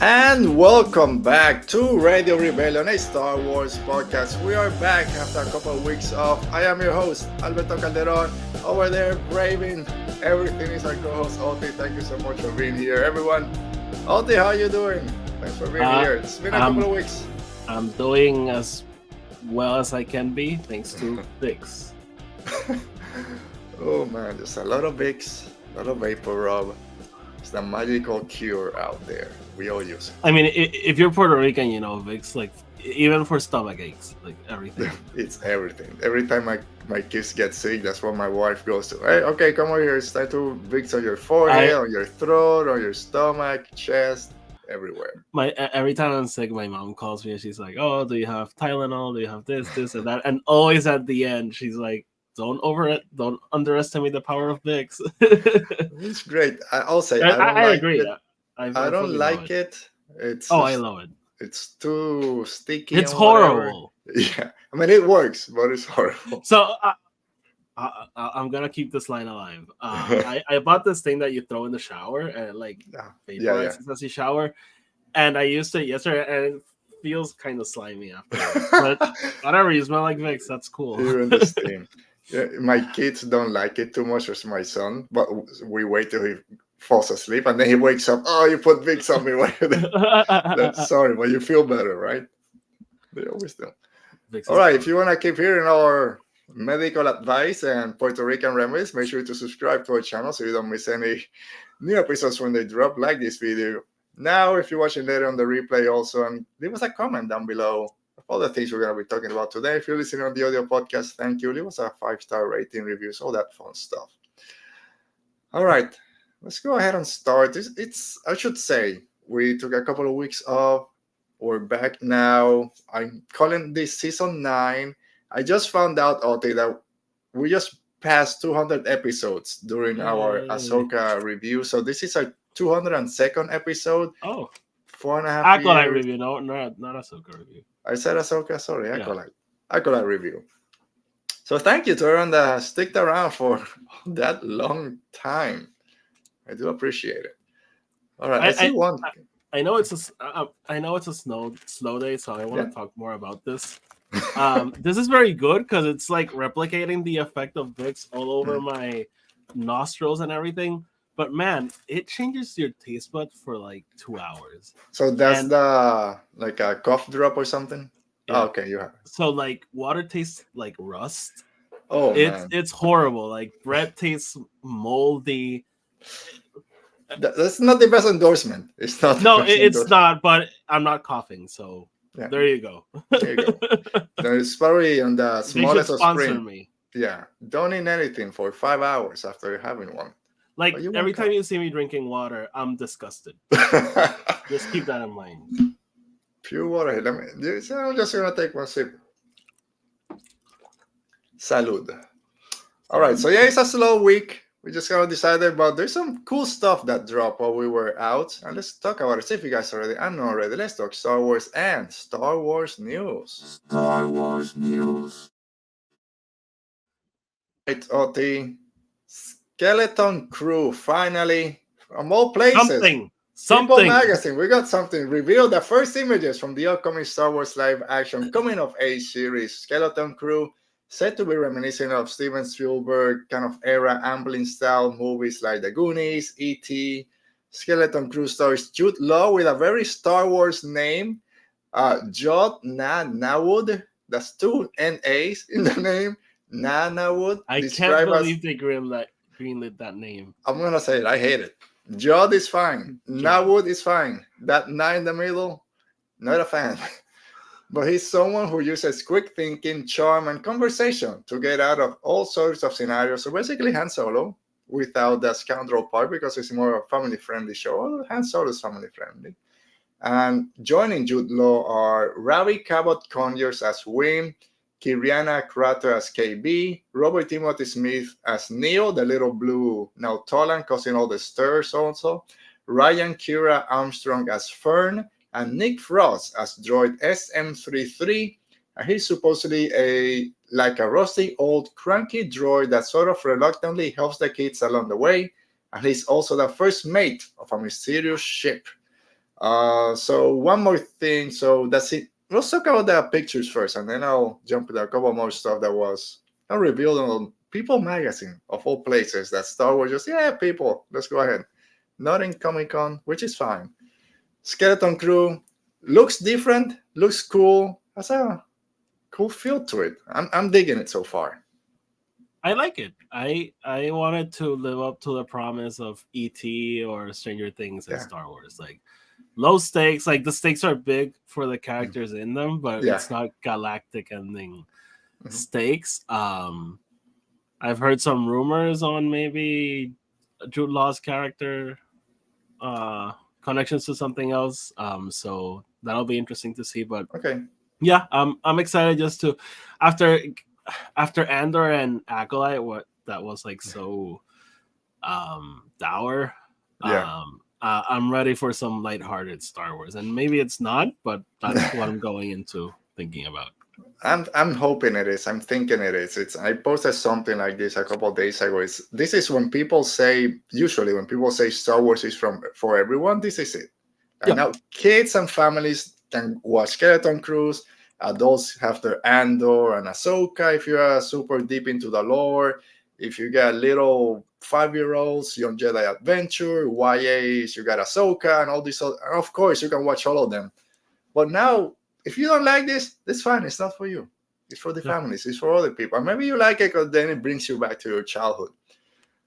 And welcome back to Radio Rebellion, a Star Wars podcast. We are back after a couple of weeks off. I am your host, Alberto Calderon. Over there, braving everything is our co-host, Oti. Thank you so much for being here, everyone. Oti, how are you doing? Thanks for being here. It's been a couple of weeks. I'm doing as well as I can be, thanks to Vicks. Oh man, there's a lot of Vicks, a lot of vapor rub. It's the magical cure out there. We all use it. I mean, if you're Puerto Rican, you know, Vicks, like, even for stomach aches, like, everything. It's everything. Every time my kids get sick, that's what my wife goes to. Hey, okay, come over here. It's time to Vicks on your forehead, on your throat, on your stomach, chest, everywhere. Every time I'm sick, my mom calls me and she's like, oh, do you have Tylenol? Do you have this, and that? And always at the end, she's like, don't underestimate the power of Vicks. It's great. I'll say I agree. I don't like it. I love it. It's too sticky. It's horrible. Yeah, I mean it works, but it's horrible. So I'm gonna keep this line alive. I bought this thing that you throw in the shower and like vaporizes as you shower, and I used it yesterday, and it feels kind of slimy after. But whatever, you smell like Vicks. That's cool. Even the steam. Yeah, my kids don't like it too much, as my son, but we wait till he falls asleep and then he wakes up. Oh, you put Vicks on me. Sorry, but you feel better, right? They always do. All right, if you want to keep hearing our medical advice and Puerto Rican remedies, make sure to subscribe to our channel so you don't miss any new episodes when they drop. Like this video now if you're watching later on the replay also, and leave us a comment down below of all the things we're going to be talking about today. If you're listening on the audio podcast, thank you. Leave us a 5-star rating, reviews, all that fun stuff. All right, let's go ahead and start. I should say, we took a couple of weeks off. We're back now. I'm calling this season 9. I just found out, Oti, that we just passed 200 episodes during our Ahsoka review. So this is our 202nd episode. Oh, 4.5 years. Acolyte review, not Ahsoka review. I said Ahsoka, sorry, Acolyte review. So thank you to everyone that has sticked around for that long time. I do appreciate it. All right, I know it's a slow day, so I want to talk more about this. This is very good because it's like replicating the effect of Vicks all over my nostrils and everything. But man, it changes your taste bud for like 2 hours. So that's like a cough drop or something? Yeah. Oh, okay, you have. So like water tastes like rust. Oh, it's horrible. Like bread tastes moldy. That's not the best endorsement. It's not. No, it's not. But I'm not coughing, so there you go. There you go. It's probably on the smallest of spring. Me. Yeah, don't eat anything for 5 hours after you're having one. Like every time you see me drinking water, I'm disgusted. Just keep that in mind. Pure water. I'm just gonna take one sip. Salud. All right. So it's a slow week. We just kind of decided, but there's some cool stuff that dropped while we were out, and let's talk about it. See if you guys already are not already. Let's talk Star Wars and Star Wars news. Star Wars news. Right, Oti. Skeleton Crew finally, from all places. People Magazine, we got something. Revealed the first images from the upcoming Star Wars live action coming of age series. Skeleton Crew, said to be reminiscent of Steven Spielberg kind of era Amblin-style movies like The Goonies, E.T. Skeleton Crew stars Jude Law with a very Star Wars name, Jude Nawood. That's 2 N-A's in the name. Nawood. I can't believe they greenlit that name. I'm gonna say it. I hate it. Jude is fine. Nawood is fine. That 9 in the middle, not a fan. But he's someone who uses quick thinking, charm, and conversation to get out of all sorts of scenarios. So basically, Han Solo, without the scoundrel part, because it's more a family-friendly show. Han Solo is family-friendly. And joining Jude Law are Ravi Cabot-Conyers as Wim, Kiriana Crater as KB, Robert Timothy Smith as Neo, the little blue Nautolan causing all the stirs also, Ryan Kira Armstrong as Fern, and Nick Frost as droid SM-33. And he's supposedly a rusty old cranky droid that sort of reluctantly helps the kids along the way. And he's also the first mate of a mysterious ship. So one more thing. So that's it. Let's talk about the pictures first, and then I'll jump into a couple more stuff that was not revealed on People magazine of all places. That Star Wars just people. Let's go ahead. Not in Comic Con, which is fine. Skeleton Crew looks different, looks cool, has a cool feel to it. I'm digging it so far. I like it. I wanted to live up to the promise of ET or Stranger Things in Star Wars. Like low stakes, like the stakes are big for the characters in them, but it's not galactic ending stakes. I've heard some rumors on maybe Jude Law's character connections to something else. So that'll be interesting to see. But yeah, I'm excited just to after Andor and Acolyte, what that was like so dour. I'm ready for some lighthearted Star Wars, and maybe it's not, but that's what I'm going into thinking about. I'm hoping it is. I'm thinking it is. I posted something like this a couple of days ago. This is when people say, usually when people say Star Wars is for everyone, this is it. And now kids and families can watch Skeleton Crews. Adults have their Andor and Ahsoka if you are super deep into the lore. If you got little 5-year-olds, Young Jedi Adventure, YAs, you got Ahsoka and all this. Of course, you can watch all of them. But now, if you don't like this, that's fine. It's not for you. It's for the families. It's for other people. And maybe you like it because then it brings you back to your childhood.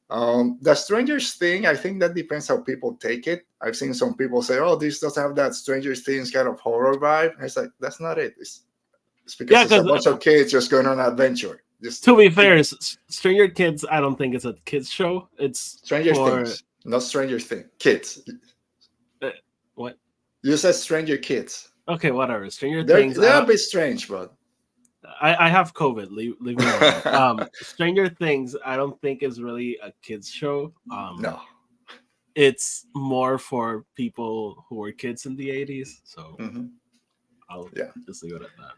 The Stranger Things, I think that depends how people take it. I've seen some people say, "Oh, this doesn't have that Stranger Things kind of horror vibe." And it's like, that's not it. It's because it's a bunch of kids just going on an adventure. To be fair, Stranger Kids, I don't think it's a kids show. It's Stranger Things, not Stranger Things. Kids. What? You said Stranger Kids. Okay, whatever. Stranger Things. They're a bit strange, but I have COVID. Leave me alone. Stranger Things, I don't think is really a kids show. No, it's more for people who were kids in the 80s. So I'll just leave it at that.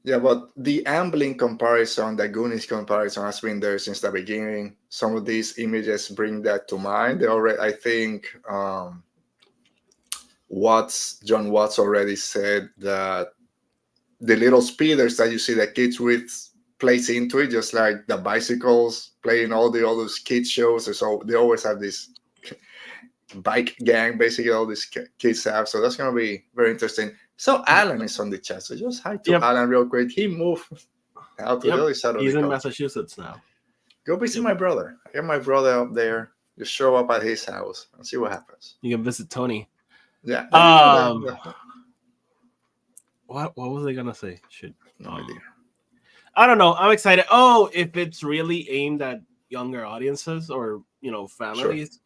Yeah, but the Amblin comparison, the Goonies comparison has been there since the beginning. Some of these images bring that to mind. They already, I think, John Watts already said that the little speeders that you see the kids with plays into it, just like the bicycles playing all the other kids shows. So they always have this bike gang, basically all these kids have. So that's going to be very interesting. So Alan is on the chat. So just hi to Alan real quick. He moved out to the other side of He's the in country. Massachusetts now. Go visit my brother. I got my brother up there. Just show up at his house and see what happens. You can visit Tony. Yeah. What was I gonna say? No idea. I don't know. I'm excited. Oh, if it's really aimed at younger audiences or families,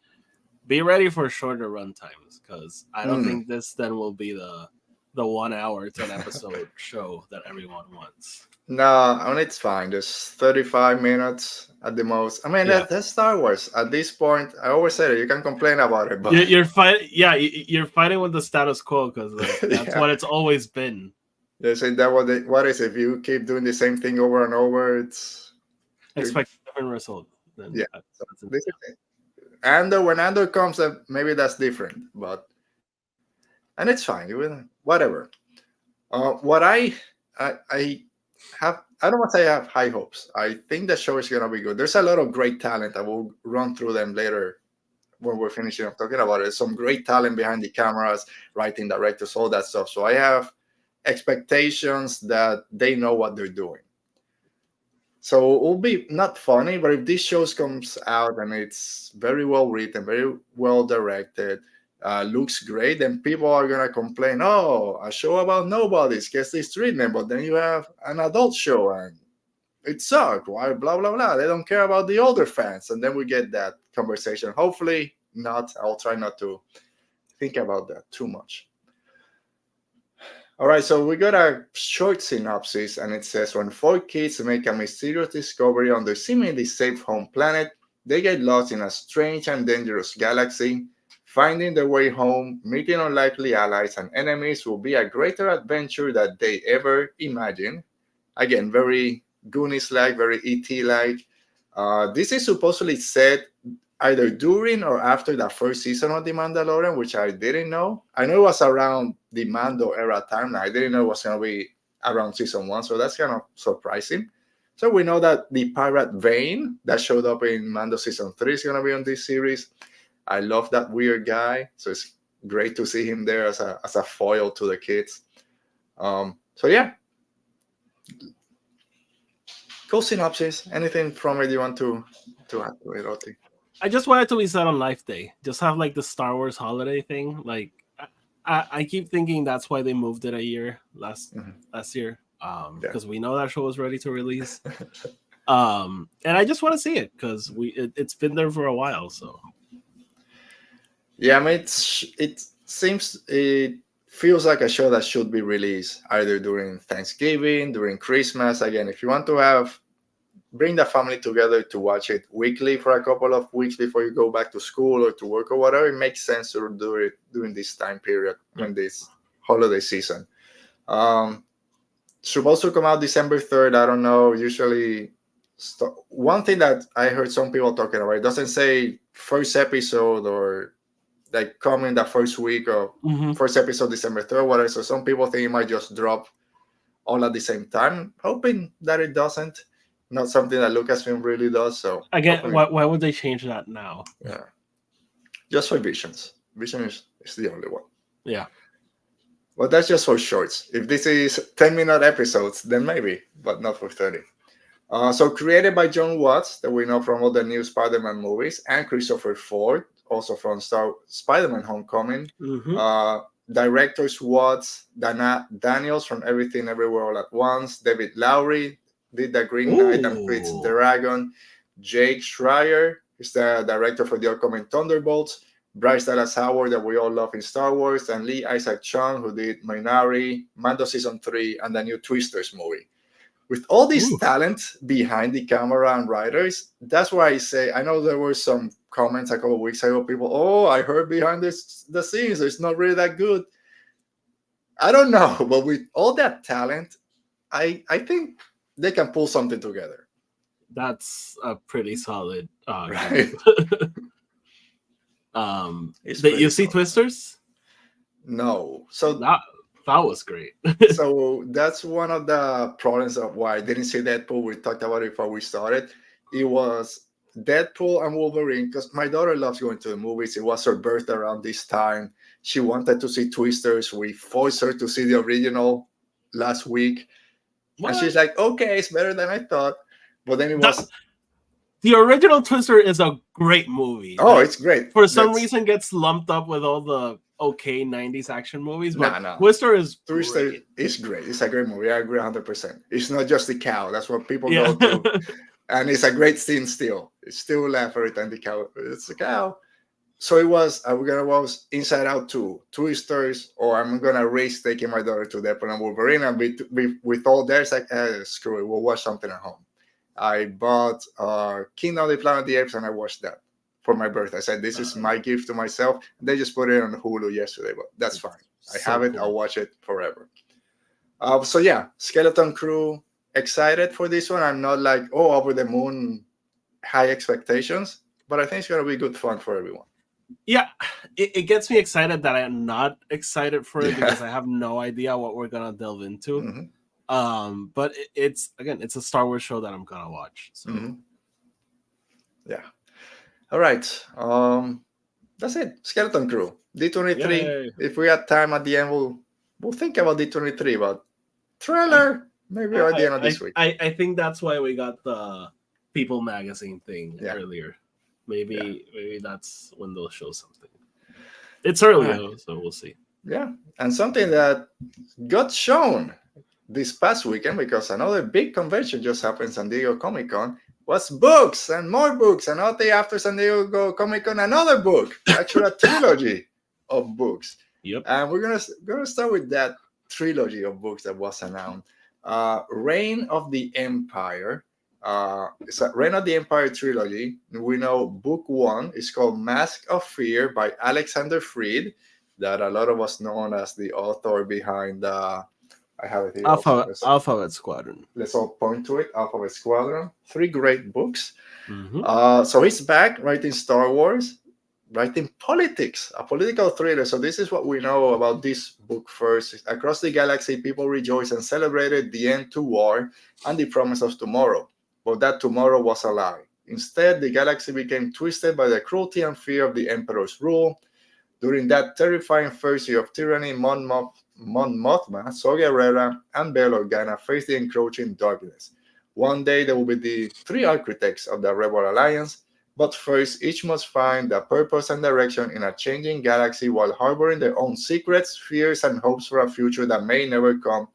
be ready for shorter run times because I don't think this then will be the 1 hour 10 episode show that everyone wants. No, I mean it's fine. Just 35 minutes at the most. I mean that's Star Wars. At this point, I always say that you can complain about it, but you're fighting. Yeah, you're fighting with the status quo because that's what it's always been. They say that what is if you keep doing the same thing over and over, it's expect a different result. Then this is it. Andor, when Andor comes, maybe that's different, and it's fine. Whatever. What I have, I don't want to say I have high hopes. I think the show is gonna be good. There's a lot of great talent. I will run through them later when we're finishing up talking about it. Some great talent behind the cameras, writing, directors, all that stuff. So I have expectations that they know what they're doing. So it will be not funny, but if this show comes out and it's very well written, very well directed, looks great, then people are gonna complain, "Oh, a show about nobodies gets this treatment," but then you have an adult show and it sucked. Why? Blah blah blah. They don't care about the older fans, and then we get that conversation. Hopefully not. I'll try not to think about that too much. All right, so we got a short synopsis, and it says, when 4 kids make a mysterious discovery on their seemingly safe home planet, they get lost in a strange and dangerous galaxy. Finding their way home, meeting unlikely allies and enemies will be a greater adventure than they ever imagined. Again, very Goonies-like, very E.T.-like. This is supposedly set either during or after the first season of The Mandalorian, which I didn't know. I know it was around the Mando era timeline. I didn't know it was going to be around season 1, so that's kind of surprising. So we know that the pirate Vane that showed up in Mando season 3 is going to be on this series. I love that weird guy, so it's great to see him there as a foil to the kids. So yeah. Cool synopsis. Anything from it you want to add to it, Oti? I just wanted to be set on Life Day. Just have like the Star Wars holiday thing. Like I keep thinking that's why they moved it a year last year. Because we know that show was ready to release. And I just want to see it because it's been there for a while. So yeah, I mean, it feels like a show that should be released either during Thanksgiving, during Christmas. Again, if you want to bring the family together to watch it weekly for a couple of weeks before you go back to school or to work or whatever, it makes sense to do it during this time period, when this holiday season. Supposed to come out December 3rd. I don't know. Usually, one thing that I heard some people talking about, it doesn't say first episode or like coming the first week or first episode December 3rd, whatever. So some people think it might just drop all at the same time. Hoping that it doesn't. Not something that Lucasfilm really does. So again, why would they change that now? Yeah, just for Visions. Vision is the only one. Yeah. Well, that's just for shorts. If this is 10-minute episodes, then maybe, but not for 30. So created by John Watts, that we know from all the new Spider-Man movies, and Christopher Ford, also from Spider-Man Homecoming. Directors Watts, Daniels from Everything Everywhere All at Once, David Lowry did the Green Knight and Pete's Dragon, Jake Schreier is the director for the upcoming Thunderbolts, Bryce Dallas Howard, that we all love in Star Wars, and Lee Isaac Chung, who did Minari, Mando Season 3, and the new Twisters movie. With all this talent behind the camera and writers, that's why I say, I know there were some comments a couple of weeks ago, people, I heard behind the scenes, it's not really that good. I don't know, but with all that talent, I think they can pull something together. That's a pretty solid. Right. Did you see Twisters? No. So that was great. So that's one of the problems of why I didn't see Deadpool. We talked about it before we started. It was Deadpool and Wolverine, because my daughter loves going to the movies. It was her birthday around this time. She wanted to see Twisters. We forced her to see the original last week. What? And she's like, okay, it's better than I thought. But then it was... The original Twister is a great movie. Oh, it's great. For some reason, gets lumped up with all the 90s action movies. But Twister is great. It's great. It's a great movie. I agree 100%. It's not just the cow. That's what people go to. And it's a great scene still. It's still laugh every time the cow. It's a cow. So it was, we're going to watch Inside Out 2, Twisters, or I'm going to risk taking my daughter to Deadpool and Wolverine, and be with all there, it's like, screw it, we'll watch something at home. I bought Kingdom of the Planet of the Apes, and I watched that for my birthday. I said, this is my gift to myself. They just put it on Hulu yesterday, but that's fine. I have it. Cool. I'll watch it forever. So yeah, Skeleton Crew, excited for this one. I'm not like, over the moon, high expectations, but I think it's going to be good fun for everyone. Yeah, it gets me excited that I'm not excited for it because I have no idea what we're going to delve into. But it's a Star Wars show that I'm going to watch. So. Yeah. All right. That's it. Skeleton Crew. D23. Yay. If we have time at the end, we'll think about D23, but trailer maybe at the end of this week. I think that's why we got the People magazine thing earlier. Maybe that's when they'll show something. It's early though, so we'll see. Yeah, and something that got shown this past weekend, because another big convention just happened, San Diego Comic-Con, was books and more books. And not the after San Diego Comic-Con, another book, actually a trilogy of books. Yep. And we're gonna start with that trilogy of books that was announced. Reign of the Empire. It's a Reign of the Empire trilogy. We know book 1 is called Mask of Fear by Alexander Freed, that a lot of us know as the author behind I have it here. Also. Alphabet Squadron. Let's all point to it. Alphabet Squadron. 3 great books. Mm-hmm. So he's back writing Star Wars, writing politics, a political thriller. So this is what we know about this book first. Across the galaxy, people rejoiced and celebrated the end to war and the promise of tomorrow. But that tomorrow was a lie. Instead, the galaxy became twisted by the cruelty and fear of the Emperor's rule. During that terrifying first year of tyranny, Mon Mothma, Saw Gerrera, and Bail Organa faced the encroaching darkness. One day there will be the 3 architects of the Rebel Alliance, but first each must find the purpose and direction in a changing galaxy while harboring their own secrets, fears, and hopes for a future that may never come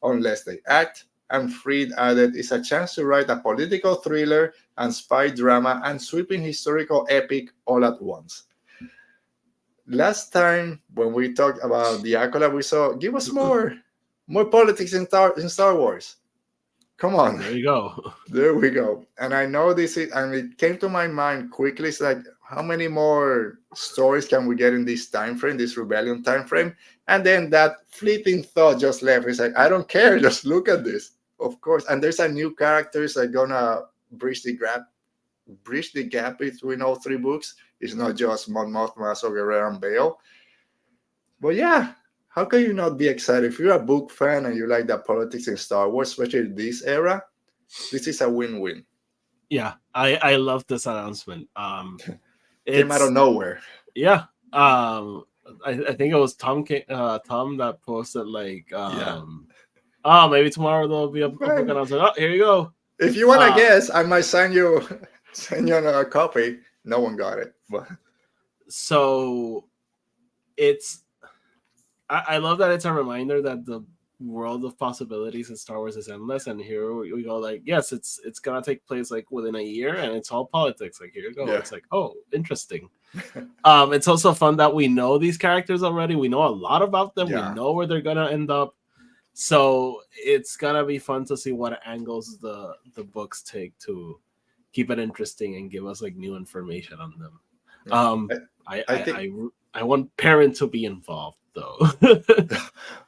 unless they act. And Freed added, is a chance to write a political thriller and spy drama and sweeping historical epic all at once. Last time when we talked about the Acolyte, we saw, give us more politics in Star Wars. Come on. There you go. There we go. And I know this is, and it came to my mind quickly. It's like, how many more stories can we get in this time frame, this rebellion time frame? And then that fleeting thought just left. It's like, I don't care. Just look at this. Of course. And there's a new characters that are gonna bridge the gap between all 3 books. It's not just Mon Mothma, Saw Gerrera, and Bail. But yeah, how can you not be excited? If you're a book fan and you like the politics in Star Wars, especially this era, this is a win-win. Yeah, I love this announcement. Came out of nowhere. Yeah. I think it was Tom that posted like oh, maybe tomorrow there'll be a book announcement. Oh, here you go. If you want to guess, I might send you a copy. No one got it. But so it's I love that it's a reminder that the world of possibilities in Star Wars is endless, and here we go, like, yes, it's gonna take place like within a year, and it's all politics. Like, here you go. Yeah. It's like, oh, interesting. It's also fun that we know these characters already. We know a lot about them. Yeah. We know where they're gonna end up. So it's gonna be fun to see what angles the books take to keep it interesting and give us like new information on them. I want Perrin to be involved though.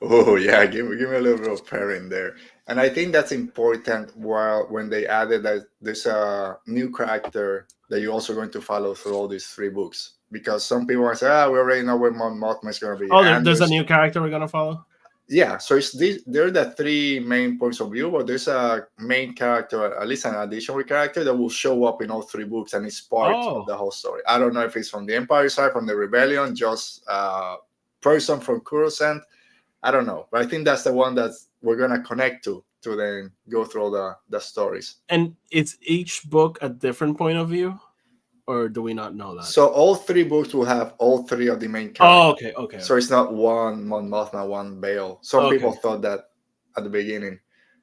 Oh yeah, give me a little bit of Perrin there. And I think that's important when they added that there's a new character that you're also going to follow through all these 3 books. Because some people are saying, we already know where Mon Mothma is going to be. Oh, there's a new character we're going to follow? Yeah, so there are the 3 main points of view, but there's a main character, at least an additional character that will show up in all 3 books, and it's part of the whole story. I don't know if it's from the Empire side, from the Rebellion, just a person from Coruscant. I don't know, but I think that's the one that we're gonna connect to then go through all the stories. And it's each book a different point of view, or do we not know that? So all 3 books will have all 3 of the main characters. Oh, okay. So it's not one Mon Mothma, one Bail. Some people thought that at the beginning.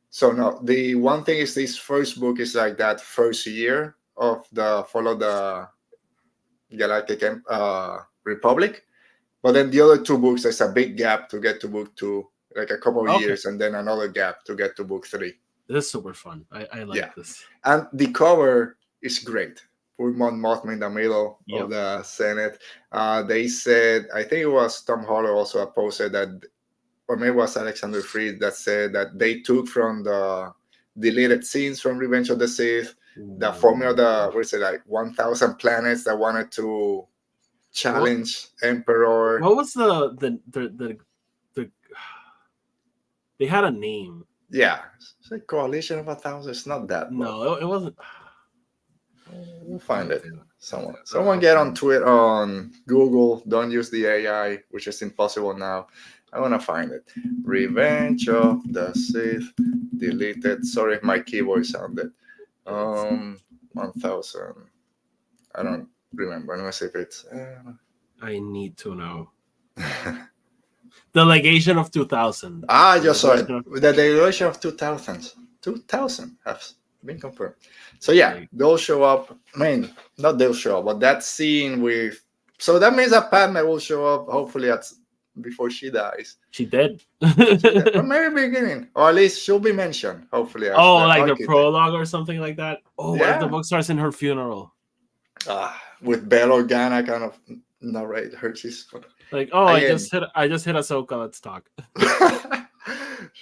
So no, the one thing is this first book is like that first year of follow the Galactic Republic. But then the other 2 books, there's a big gap to get to book 2, like a couple of years, and then another gap to get to book 3. This is super fun. I like this. And the cover is great. With Mon Mothma in the middle of the Senate. They said, I think it was Tom Holler also posted that, or maybe it was Alexander Freed that said that they took from the deleted scenes from Revenge of the Sith, the formula, like 1,000 planets that wanted to challenge Emperor. What was the they had a name. Yeah. It's a coalition of 1,000. It's not that. No, it wasn't. We'll find it. Someone get on Twitter, on Google. Don't use the AI, which is impossible now. I want to find it. Revenge of the Sith deleted. Sorry if my keyboard sounded. 1,000. I don't remember. Let me see if it's. I need to know. The Legation of 2000. I just saw it. The Legation of 2000. 2000 has been confirmed. So yeah, they'll show up. I mean, not they'll show up, but that scene with. So that means that Padme will show up hopefully before she dies. She did. Or maybe beginning, or at least she'll be mentioned. Hopefully. Like the prologue or something like that. Oh, what if the book starts in her funeral? With Bail Organa kind of narrate her. She's like, I just hit Ahsoka. Let's talk.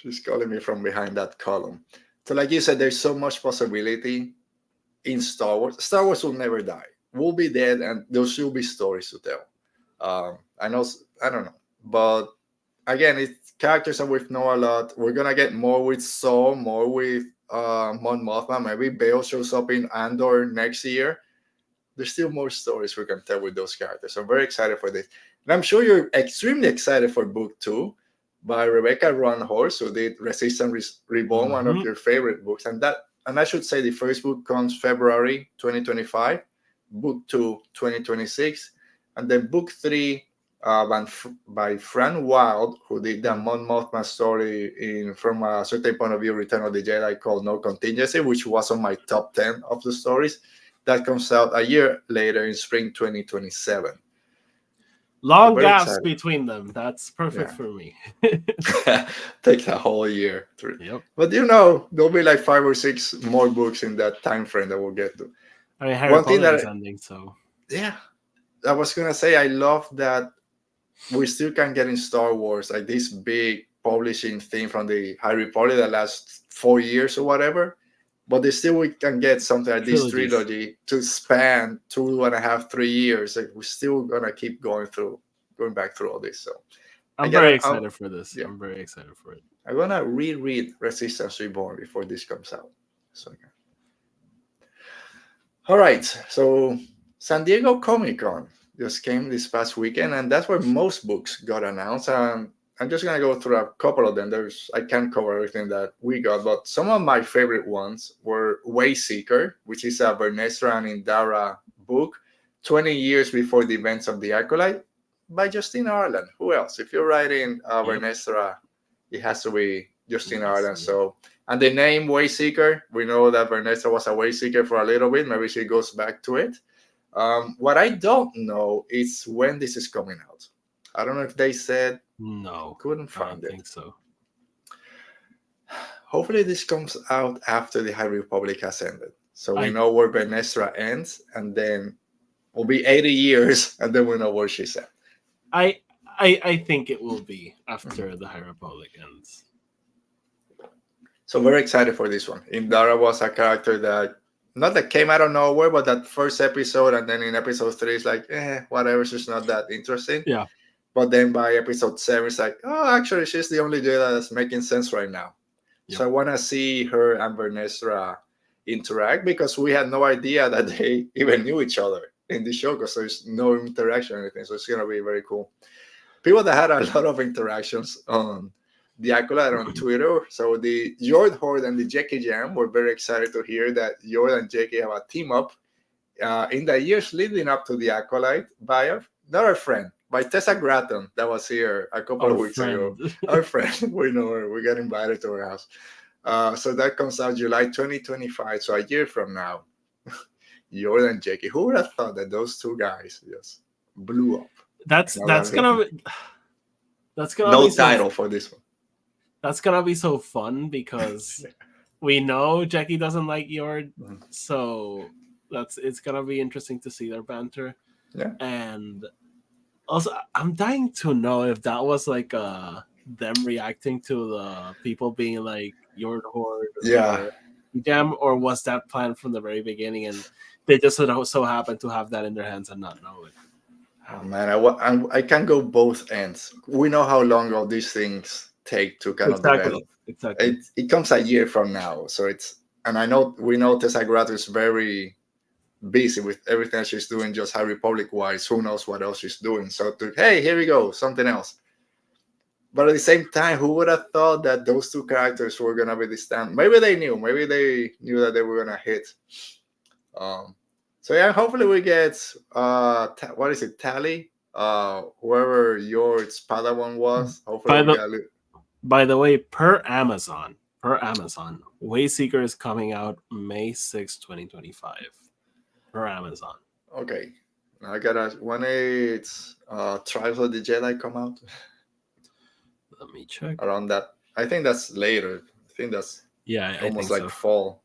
She's calling me from behind that column. So, like you said, there's so much possibility in Star Wars. Star Wars will never die. We'll be dead, and there still be stories to tell. I know, I don't know, but again, it's characters that we've know a lot. We're gonna get more with Saw, more with Mon Mothma. Maybe Bail shows up in Andor next year. There's still more stories we can tell with those characters. I'm very excited for this, and I'm sure you're extremely excited for Book 2 by Rebecca Roanhorse, who did Resistance Reborn, one of your favorite books, and I should say the first book comes February 2025, Book 2 2026, and then Book 3 by Fran Wilde, who did the Mon Mothma story from a certain point of view, Return of the Jedi, called No Contingency, which was on my top 10 of the stories. That comes out a year later in spring 2027. Long gaps between them. That's perfect for me. Takes a whole year. Yep. But there'll be like 5 or 6 more books in that time frame that we'll get to. I mean, Harry Potter is ending, so. Yeah. I was going to say, I love that we still can get in Star Wars like this big publishing thing from the Harry Potter that lasts 4 years or whatever. But we can get something like this trilogy to span 2.5, 3 years. Like we're still gonna keep going back through all this. So I'm very excited for this. Yeah. I'm very excited for it. I'm gonna reread Resistance Reborn before this comes out. So all right. So San Diego Comic-Con just came this past weekend, and that's where most books got announced. I'm just gonna go through a couple of them. I can't cover everything that we got, but some of my favorite ones were Wayseeker, which is a Vernestra and Indara book, 20 years before the events of the Acolyte, by Justin Ireland. Who else? If you're writing Vernestra, it has to be Justin Ireland. So, and the name Wayseeker, we know that Vernestra was a Wayseeker for a little bit. Maybe she goes back to it. What I don't know is when this is coming out. I don't know if they said. No, couldn't find it. I think so. Hopefully this comes out after the High Republic has ended, so we know where Vernestra ends, and then will be 80 years, and then we know where she's at. I think it will be after the High Republic ends. So very excited for this one. Indara was a character that came out of nowhere, but that first episode, and then in episode 3, it's like, whatever, she's not that interesting. Yeah. But then by episode 7, it's like, oh, actually, she's the only Jedi that's making sense right now. Yep. So I want to see her and Vernestra interact, because we had no idea that they even knew each other in the show, because there's no interaction or anything. So it's going to be very cool. People that had a lot of interactions on the Acolyte on Twitter. So the Yorde Horde and the Jecki Jam were very excited to hear that Yorde and Jecki have a team up in the years leading up to the Acolyte by another friend, by Tessa Gratton, that was here a couple of weeks ago. Our friend, we know her. We got invited to her house. So that comes out July 2025, so a year from now. Yorde and Jecki. Who would have thought that those two guys just blew up? That's gonna no title for this one. That's gonna be so fun, because we know Jecki doesn't like Yorde, so it's gonna be interesting to see their banter. Yeah. And also, I'm dying to know if that was like them reacting to the people being like Yorde Horde, or Jam, or was that planned from the very beginning, and they just so happened to have that in their hands and not know it. Oh man, I can go both ends. We know how long all these things take to kind of develop. Exactly. It comes a year from now, so we know Tessa Gratton is very busy with everything she's doing, just High Republic wise. Who knows what else she's doing? So hey, here we go, something else. But at the same time, who would have thought that those two characters were gonna be this time? Maybe they knew that they were gonna hit. So yeah, hopefully we get what is it, Tally? Whoever Yorde's Padawan was. Hopefully by the way, per Amazon, Wayseeker is coming out May 6, 2025. Per Amazon. Okay. I gotta when it's Tribes of the Jedi come out. Let me check. Around that. I think that's later. I think that's almost like fall.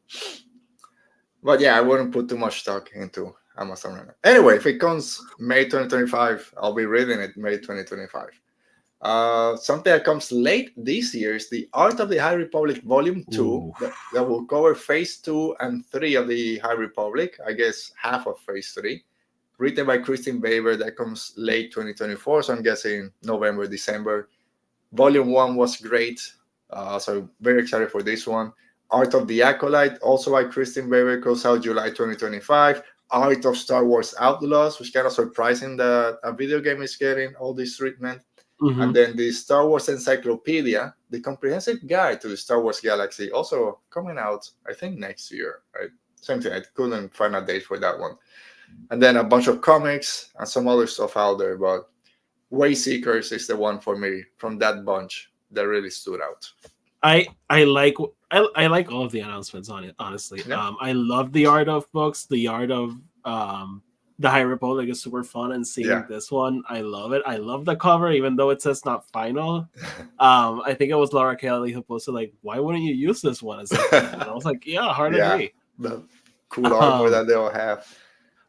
But yeah, I wouldn't put too much stock into Amazon right now. Anyway, if it comes May 2025, I'll be reading it May 2025. Something that comes late this year is the Art of the High Republic Volume 2 that will cover Phase 2 and 3 of the High Republic. I guess half of Phase 3. Written by Christine Weber. That comes late 2024, so I'm guessing November, December. Volume 1 was great, so very excited for this one. Art of the Acolyte, also by Christine Weber, goes out July 2025. Art of Star Wars Outlaws, which kind of surprising that a video game is getting all this treatment. Mm-hmm. And then the Star Wars Encyclopedia, the comprehensive guide to the Star Wars galaxy, also coming out, I think, next year. Right? Same thing, I couldn't find a date for that one. And then a bunch of comics and some other stuff out there, but Wayseekers is the one for me from that bunch that really stood out. I like all of the announcements on it, honestly. Yeah. I love the art of books. The art of the High Republic is super fun, and seeing this one, I love it. I love the cover, even though it says not final. I think it was Laura Kelly who posted like, "Why wouldn't you use this one?" As and I was like, "Yeah, hard agree." The cool armor that they all have.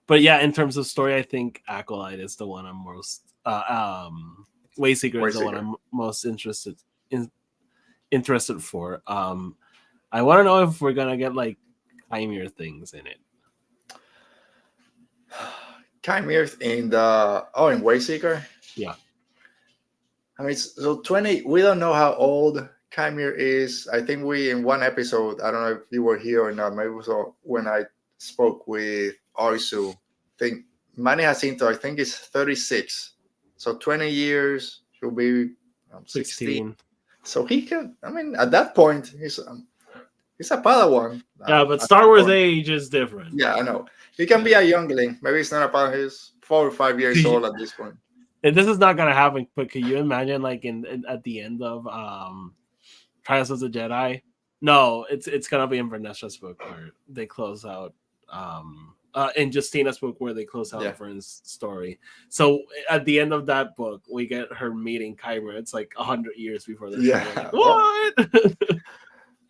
But yeah, in terms of story, I think Acolyte is the one I'm most. Wayseeker is the one I'm most interested for. I want to know if we're gonna get like Chimere things in it. Chimere in the in Wayseeker. Yeah. I mean, so 20. We don't know how old Chimere is. I think we in one episode. I don't know if you were here or not. Maybe it was when I spoke with Arisu. I think Manny Jacinto. I think is 36. So 20 years. He'll be 16. So he can. I mean, at that point, he's a Padawan. Yeah, but Star Wars age is different. Yeah, I know. He can be a youngling. Maybe he's not a Padawan. He's 4 or 5 years old at this point. And this is not gonna happen. But can you imagine, like in at the end of Trials of the Jedi? No, it's gonna be in Vernestra's book where they close out. In Justina's book where they close out Vern's story. So at the end of that book, we get her meeting Chimera. It's like 100 years before the show. Like, what?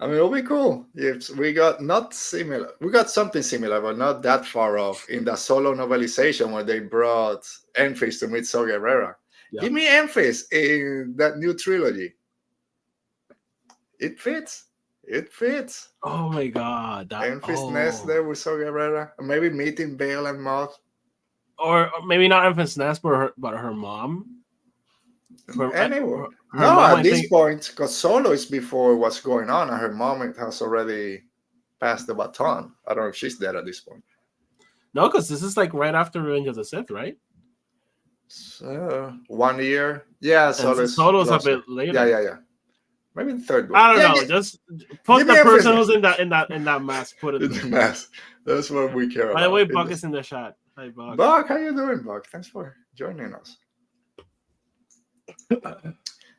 I mean, it'll be cool. If we got something similar, but not that far off in the solo novelization where they brought Enfys to meet Saw Gerrera. Give me Enfys in that new trilogy. It fits. It fits. Oh my god. Enfys Nest there with Saw Gerrera. Maybe meeting Bale and Moth. Or maybe not Enfys Nest, but her mom. Anyway. At this point, because Solo is before what's going on, and her mom has already passed the baton. I don't know if she's dead at this point. No, because this is like right after Revenge of the Sith, right? So 1 year. Yeah, Solo's a bit later. Yeah. Maybe the third one. I don't know. Just put the person who's in that mask. Put it in the mask. That's what we care about. By the way, Buck is in the chat. Hi, Buck. Buck, how you doing, Buck? Thanks for joining us.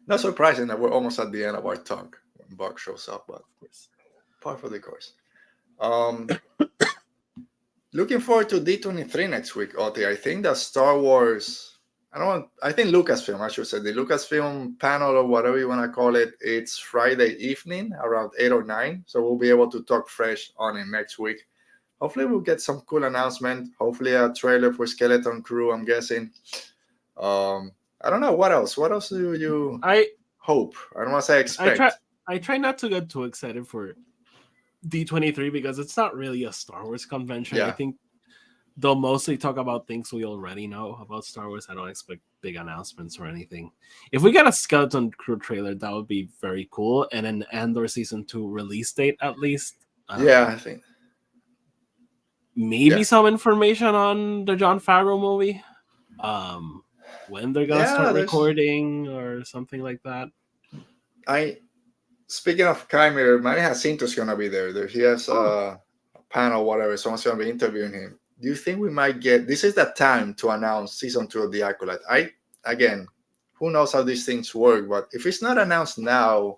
Not surprising that we're almost at the end of our talk when Buck shows up, but of course, part of the course. Looking forward to D23 next week, Oti. I think that Star Wars. I think Lucasfilm, I should say, the Lucasfilm panel or whatever you want to call it, it's Friday evening around 8 or 9. So we'll be able to talk fresh on it next week. Hopefully we'll get some cool announcement. Hopefully a trailer for Skeleton Crew, I'm guessing. I don't know. What else? What else do you hope? I don't want to say expect. I try not to get too excited for D23 because it's not really a Star Wars convention. I think they'll mostly talk about things we already know about Star Wars. I don't expect big announcements or anything. If we get a Skeleton Crew trailer, that would be very cool. And an Andor Season 2 release date, at least. I think. Maybe some information on the Jon Favreau movie. When they're going to start recording or something like that. Speaking of Chimera, Manny Jacinto's going to be there. He has a panel, whatever. Someone's going to be interviewing him. Do you think we might get... This is the time to announce Season 2 of The Acolyte. Again, who knows how these things work, but if it's not announced now,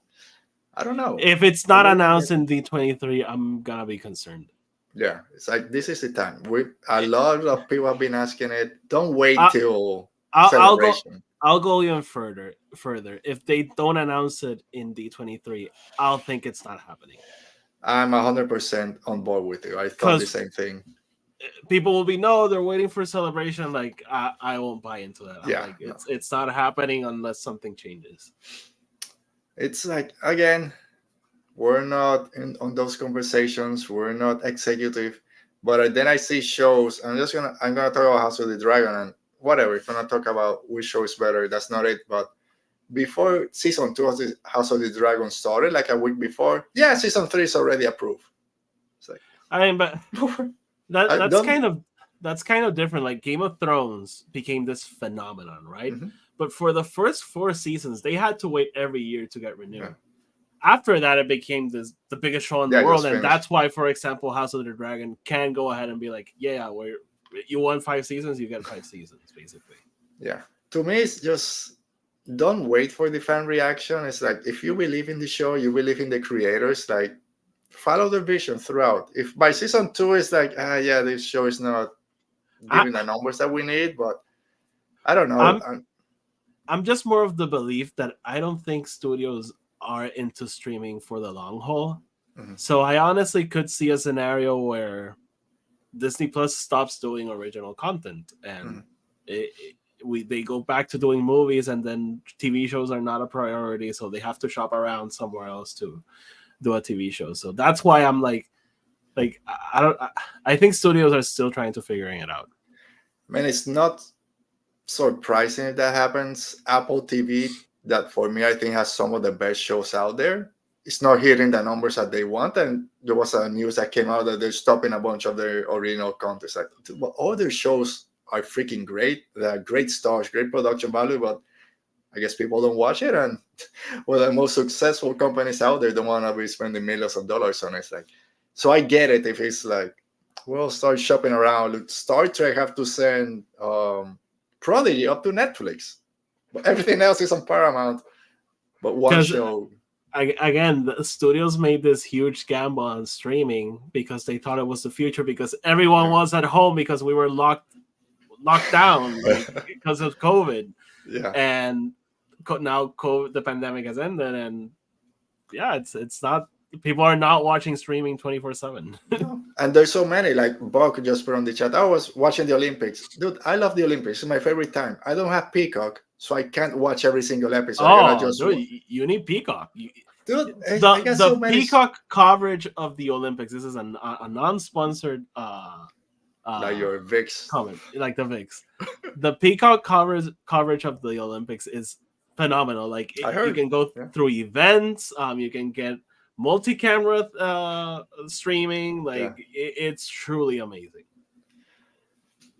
I don't know. If it's not announced in D23, I'm going to be concerned. Yeah, it's like, this is the time. A lot of people have been asking it. Don't wait till celebration. I'll go even further. If they don't announce it in D23, I'll think it's not happening. I'm 100% on board with you. I thought the same thing. people will be, no, they're waiting for Celebration. Like I won't buy into that. I'm like, it's not happening unless something changes. It's like, again, we're not on those conversations. We're not executive. But then I see shows. I'm gonna talk about House of the Dragon and whatever. If I'm gonna talk about which show is better, that's not it. But before season 2 of the House of the Dragon started, like a week before, season 3 is already approved. It's like, I mean, but that's kind of different. Like Game of Thrones became this phenomenon, right? Mm-hmm. But for the first 4 seasons, they had to wait every year to get renewed. Yeah. After that, it became the biggest show in the world, and that's why, for example, House of the Dragon can go ahead and be like, you won 5 seasons, you get 5 seasons, basically. Yeah. To me, it's just don't wait for the fan reaction. It's like, if you believe in the show, you believe in the creators, like follow their vision throughout. If by season 2 it's like, this show is not giving the numbers that we need, but I don't know. I'm just more of the belief that I don't think studios are into streaming for the long haul. Mm-hmm. So I honestly could see a scenario where Disney Plus stops doing original content and they go back to doing movies, and then TV shows are not a priority, so they have to shop around somewhere else to do a TV show. So that's why I'm like I think studios are still trying to figuring it out. Man, it's not surprising if that happens. Apple TV, that for me I think has some of the best shows out there, it's not hitting the numbers that they want, and there was a news that came out that they're stopping a bunch of their original content. Like, well, all their shows are freaking great. They're great stars, great production value, but I guess people don't watch it, and the most successful companies out there don't want to be spending millions of dollars on it. It's like, so I get it if it's like, well, start shopping around. Star Trek have to send Prodigy up to Netflix, but everything else is on Paramount. But one show. Again, the studios made this huge gamble on streaming because they thought it was the future, because everyone was at home because we were locked down because of COVID. Yeah. And now the pandemic has ended, and it's not, people are not watching streaming 24/7. And there's so many, like Buck just put on the chat, I was watching the Olympics. Dude, I love the Olympics. It's my favorite time. I don't have Peacock, so I can't watch every single episode. You need Peacock. The Peacock coverage of the Olympics, this is a non-sponsored like your Vicks comment, like the Vicks. The Peacock coverage of the Olympics is phenomenal. Like you can go through events, you can get multi-camera streaming. Like it's truly amazing.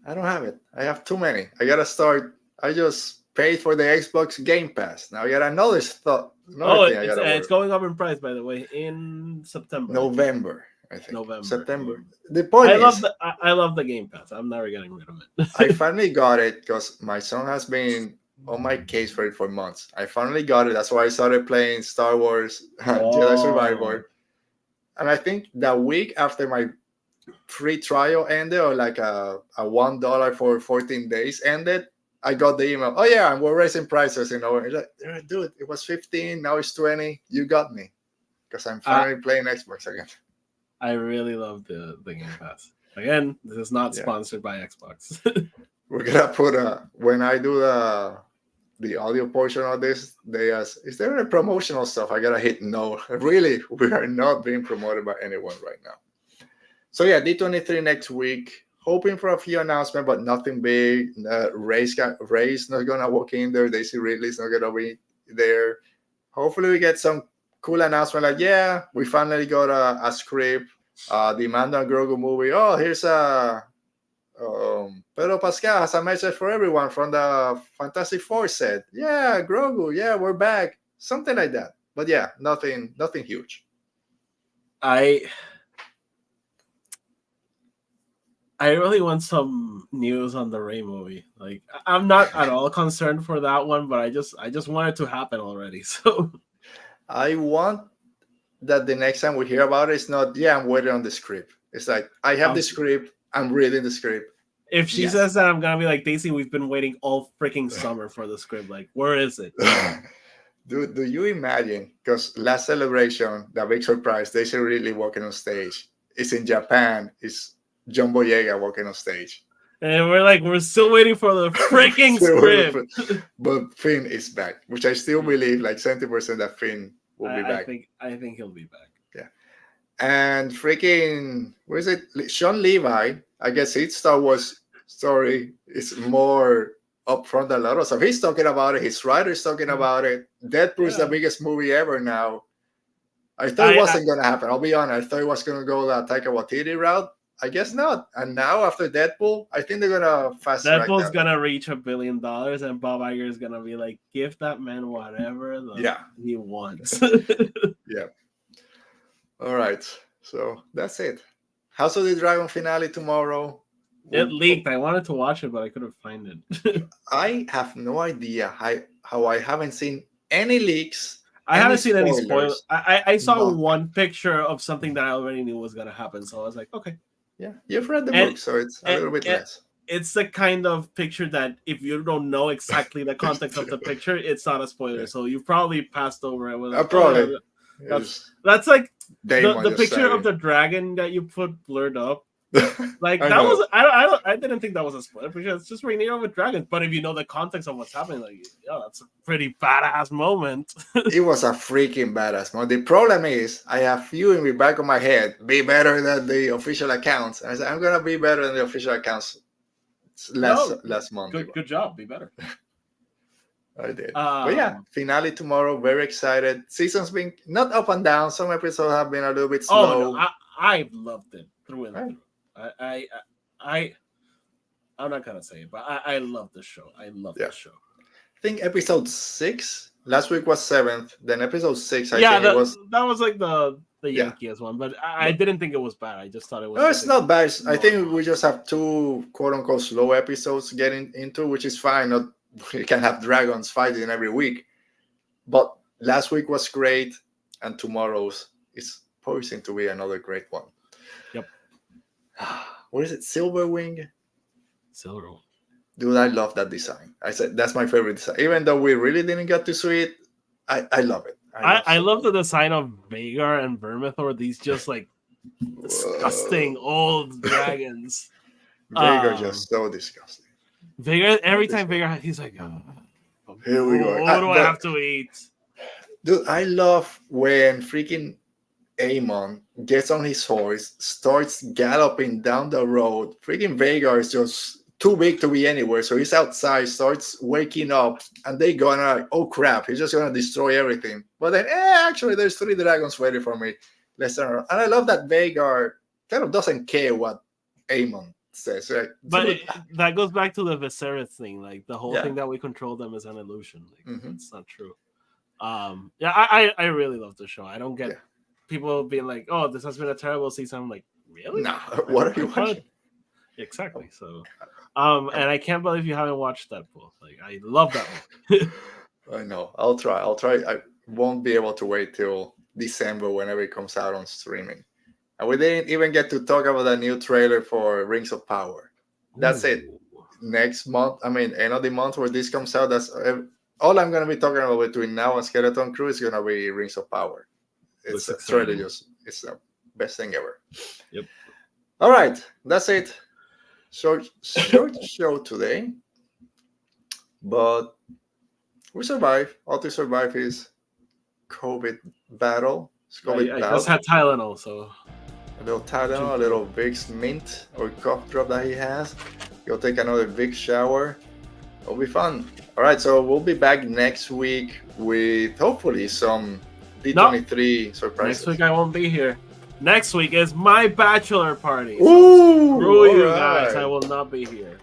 I don't have it. I have too many. I gotta start. I just paid for the Xbox Game Pass. Now I got another thing. It's going up in price, by the way, in September. November. I think September. The point I love the Game Pass. I'm never getting rid of it. I finally got it because my son has been on my case for it for months. I finally got it. That's why I started playing Star Wars Jedi Survivor. And I think that week after my free trial ended, or like a $1 for 14 days ended, I got the email. Oh yeah, and we're raising prices. Like, dude, it was 15, now it's 20. You got me, because I'm finally playing Xbox again. I really love the Game Pass. Again, this is not sponsored by Xbox. We're gonna put when I do the audio portion of this, they ask, is there any promotional stuff? I gotta hit no. Really, we are not being promoted by anyone right now. So yeah, D23 next week. Hoping for a few announcements, but nothing big. Ray's not gonna walk in there. Daisy Ridley's not gonna be there. Hopefully we get some cool announcement like, we finally got a script. The Mando and Grogu movie. Oh, here's Pedro Pascal has a message for everyone from the Fantastic Four set. Yeah, Grogu. Yeah, we're back. Something like that. But yeah, nothing huge. I really want some news on the Rey movie. Like, I'm not at all concerned for that one, but I just want it to happen already. So I want that the next time we hear about it, it's not, I'm waiting on the script. It's like, I have the script, I'm reading the script. If she says that, I'm gonna be like, Daisy, we've been waiting all freaking summer for the script. Like, where is it? Do you imagine? Because last Celebration, the big surprise, Daisy Ridley walking on stage. It's in Japan. It's John Boyega walking on stage. And we're still waiting for the freaking script. But Finn is back, which I still believe, like 70% that Finn will be back. I think he'll be back. Yeah. And freaking, what is it? Sean Levi, I guess his Star Wars story is more upfront than a lot of stuff. He's talking about it. His writer's talking about it. Deadpool is the biggest movie ever now. I thought it wasn't going to happen. I'll be honest. I thought it was going to go the Taika Waititi route. I guess not. And now after Deadpool, I think they're gonna fast track. Deadpool's gonna reach $1 billion, and Bob Iger is gonna be like, "Give that man whatever he wants." Yeah. All right. So that's it. House of the Dragon finale tomorrow. It leaked. I wanted to watch it, but I couldn't find it. I have no idea how I haven't seen any leaks. I haven't seen any spoilers. I saw one picture of something that I already knew was gonna happen, so I was like, okay. Yeah, you've read the book, so it's a little bit less. It's the kind of picture that if you don't know exactly the context of the picture, it's not a spoiler. Yeah. So you probably passed over it. With probably. That's like the picture of the dragon that you put blurred up. Like that was I didn't think that was a spoiler because it's just Rainier with dragons. But if you know the context of what's happening, like that's a pretty badass moment. It was a freaking badass moment. The problem is I have few in the back of my head. Be better than the official accounts. And I said I'm gonna be better than the official accounts. Last month. Good job. Be better. I did. But yeah, finale tomorrow. Very excited. Season's been not up and down. Some episodes have been a little bit slow. Oh, no, I loved it through and through. I'm not gonna say it, but I love the show. I love the show. I think episode 6 last week was 7th. Then episode 6, I think that was like the Yankees one, but I didn't think it was bad. I just thought it was. No, it's not bad. I think we just have 2 quote unquote slow episodes getting into, which is fine. Not you can have dragons fighting every week, but last week was great, and tomorrow's is poised to be another great one. Yep. What is it? Silverwing? Silverwing. Dude, I love that design. I said that's my favorite design. Even though we really didn't get to see it, I love it. I love the design of Vhagar and Vermithor. These just like disgusting old dragons. Vhagar just so disgusting. Vhagar, every time Vhagar, he's like, here we go. What do I have to eat? Dude, I love when freaking Aemon gets on his horse, starts galloping down the road. Freaking Vhagar is just too big to be anywhere, so he's outside, starts waking up, and they gonna, oh crap, he's just gonna destroy everything. But then, actually, there's 3 dragons waiting for me. Let's turn around. And I love that Vhagar kind of doesn't care what Aemon says. Right? But that goes back to the Viserys thing. Like the whole thing that we control them is an illusion. Like it's not true. I really love the show. I don't get people being like, "Oh, this has been a terrible season." I'm like, really? No. What are you watching? Exactly. So, and I can't believe you haven't watched Deadpool. Like, I love that one. I know. I'll try. I won't be able to wait till December whenever it comes out on streaming. And we didn't even get to talk about the new trailer for Rings of Power. That's it. Next month, end of the month where this comes out, that's all I'm going to be talking about between now and Skeleton Crew is going to be Rings of Power. It's a trailer, it's the best thing ever. Yep. All right, that's it. Short show today, but we survived. All to survive is COVID battle. I just had Tylenol, so a little Tylenol, a little Vicks mint or cough drop that he has. He'll take another Vicks shower. It'll be fun. All right, so we'll be back next week with hopefully some D23 surprises. Next week I won't be here. Next week is my bachelor party. Ooh, screw you guys. I will not be here.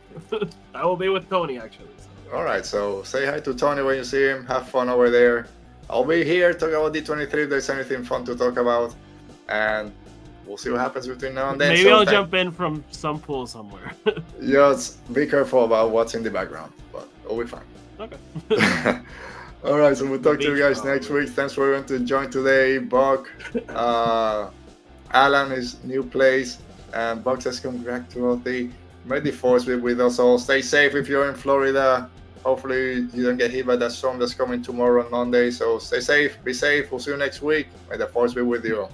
I will be with Tony, actually. So. All right, so say hi to Tony when you see him. Have fun over there. I'll be here talking about D23 if there's anything fun to talk about. And we'll see what happens between now and then. Maybe I'll jump in from some pool somewhere. Just be careful about what's in the background, but it'll be fine. Okay. All right, so we'll talk to you guys next week. Thanks for everyone to join today. Buck, Alan is new place, and Buck says congratulations. May the force be with us all. Stay safe if you're in Florida. Hopefully you don't get hit by that storm that's coming tomorrow on Monday. So stay safe, be safe. We'll see you next week. May the force be with you all.